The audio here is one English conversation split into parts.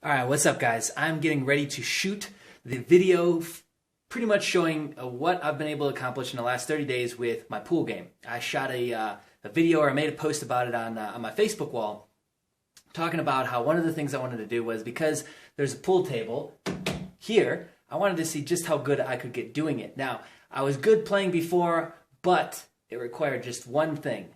All right, what's up, guys? I'm getting ready to shoot the video pretty much showing what I've been able to accomplish in the last 30 days with my pool game. I shot a video, or I made a post about it on my Facebook wall, talking about how one of the things I wanted to do was, because there's a pool table here, I wanted to see just how good I could get doing it. Now, I was good playing before, but it required just one thing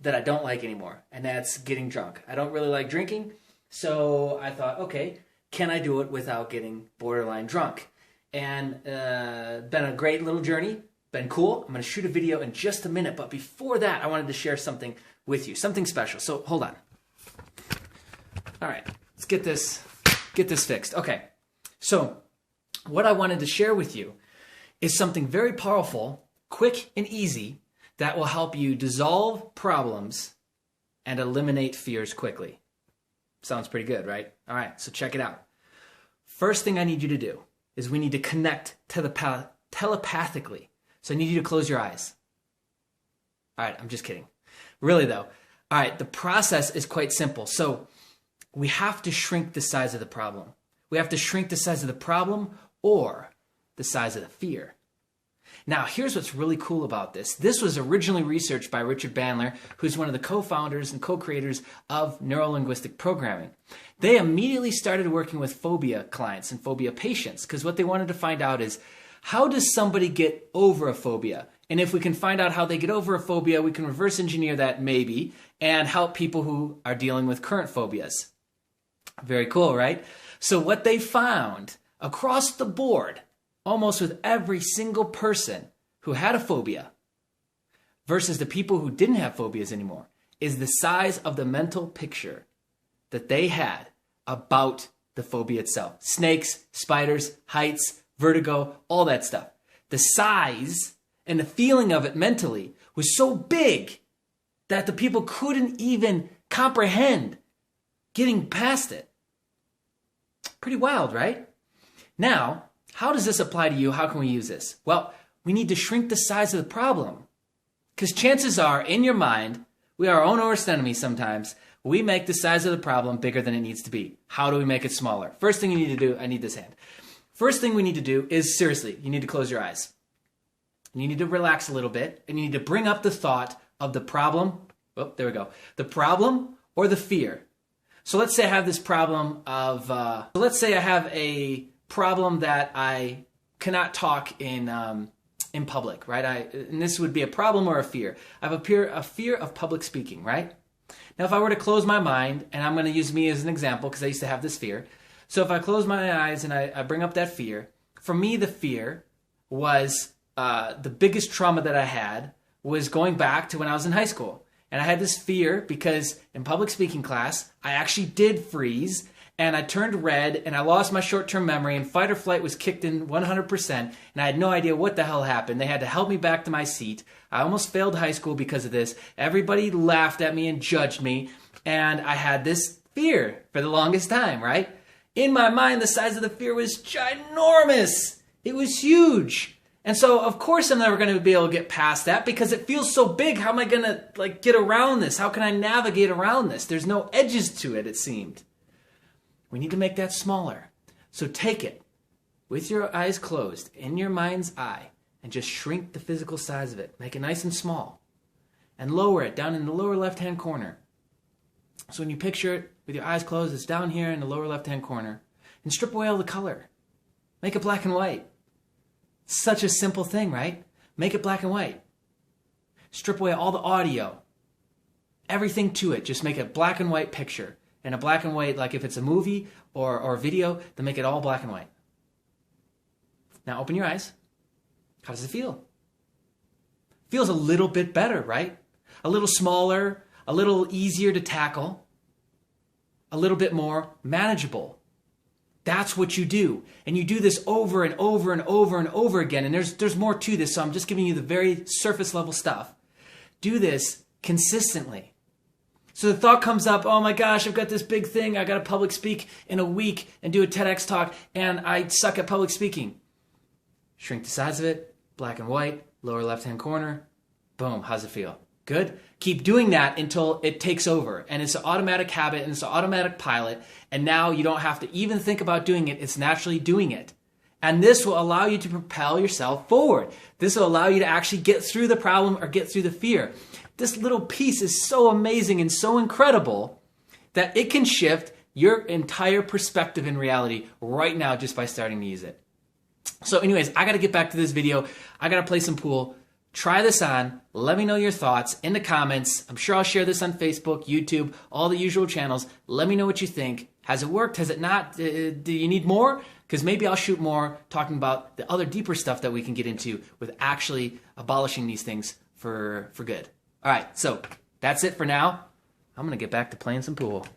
that I don't like anymore, and that's getting drunk. I don't really like drinking. So I thought, okay, can I do it without getting borderline drunk? And been a great little journey, been cool. I'm going to shoot a video in just a minute, but before that, I wanted to share something with you, something special. So hold on. All right, let's get this fixed. Okay, so what I wanted to share with you is something very powerful, quick and easy, that will help you dissolve problems and eliminate fears quickly. Sounds pretty good, right? All right, so check it out. First thing I need you to do is we need to connect telepathically. So I need you to close your eyes. All right, I'm just kidding. Really though. All right, the process is quite simple. So we have to shrink the size of the problem. We have to shrink the size of the problem or the size of the fear. Now, here's what's really cool about this. This was originally researched by Richard Bandler, who's one of the co-founders and co-creators of Neuro-Linguistic Programming. They immediately started working with phobia clients and phobia patients, because what they wanted to find out is, how does somebody get over a phobia? And if we can find out how they get over a phobia, we can reverse engineer that maybe and help people who are dealing with current phobias. Very cool, right? So what they found across the board, almost with every single person who had a phobia versus the people who didn't have phobias anymore, is the size of the mental picture that they had about the phobia itself. Snakes, spiders, heights, vertigo, all that stuff. The size and the feeling of it mentally was so big that the people couldn't even comprehend getting past it. Pretty wild, right? Now, how does this apply to you? How can we use this? Well, we need to shrink the size of the problem. Because chances are, in your mind, we are our own worst enemy sometimes. We make the size of the problem bigger than it needs to be. How do we make it smaller? First thing you need to do, I need this hand. First thing we need to do is, seriously, you need to close your eyes. And you need to relax a little bit, and you need to bring up the thought of the problem. Oh, there we go. The problem or the fear. So let's say I have this problem of, let's say I have a problem that I cannot talk in public, right? And this would be a problem or a fear. I have a fear of public speaking, right? Now, if I were to close my mind, and I'm going to use me as an example because I used to have this fear. So if I close my eyes and I bring up that fear, for me, the fear was the biggest trauma that I had was going back to when I was in high school. And I had this fear because in public speaking class, I actually did freeze, and I turned red, and I lost my short-term memory, and fight or flight was kicked in 100%, and I had no idea what the hell happened. They had to help me back to my seat. I almost failed high school because of this. Everybody laughed at me and judged me, and I had this fear for the longest time, right? In my mind, the size of the fear was ginormous. It was huge. And so, of course, I'm never going to be able to get past that because it feels so big. How am I going to get around this? How can I navigate around this? There's no edges to it, it seemed. We need to make that smaller. So take it with your eyes closed in your mind's eye and just shrink the physical size of it. Make it nice and small and lower it down in the lower left-hand corner. So when you picture it with your eyes closed, it's down here in the lower left-hand corner, and strip away all the color. Make it black and white. Such a simple thing, right? Make it black and white. Strip away all the audio. Everything to it. Just make a black and white picture. And a black and white, like if it's a movie or video, then make it all black and white. Now open your eyes. How does it feel? Feels a little bit better, right? A little smaller, a little easier to tackle, a little bit more manageable. That's what you do. And you do this over and over and over and over again. And there's more to this, so I'm just giving you the very surface level stuff. Do this consistently. So the thought comes up, oh my gosh, I've got this big thing. I got to public speak in a week and do a TEDx talk, and I suck at public speaking. Shrink the size of it, black and white, lower left-hand corner. Boom, how's it feel? Good. Keep doing that until it takes over. And it's an automatic habit and it's an automatic pilot. And now you don't have to even think about doing it. It's naturally doing it. And this will allow you to propel yourself forward. This will allow you to actually get through the problem or get through the fear. This little piece is so amazing and so incredible that it can shift your entire perspective in reality right now just by starting to use it. So anyways, I got to get back to this video. I got to play some pool. Try this on. Let me know your thoughts in the comments. I'm sure I'll share this on Facebook, YouTube, all the usual channels. Let me know what you think. Has it worked? Has it not? Do you need more? Because maybe I'll shoot more talking about the other deeper stuff that we can get into with actually abolishing these things for good. All right, so that's it for now. I'm going to get back to playing some pool.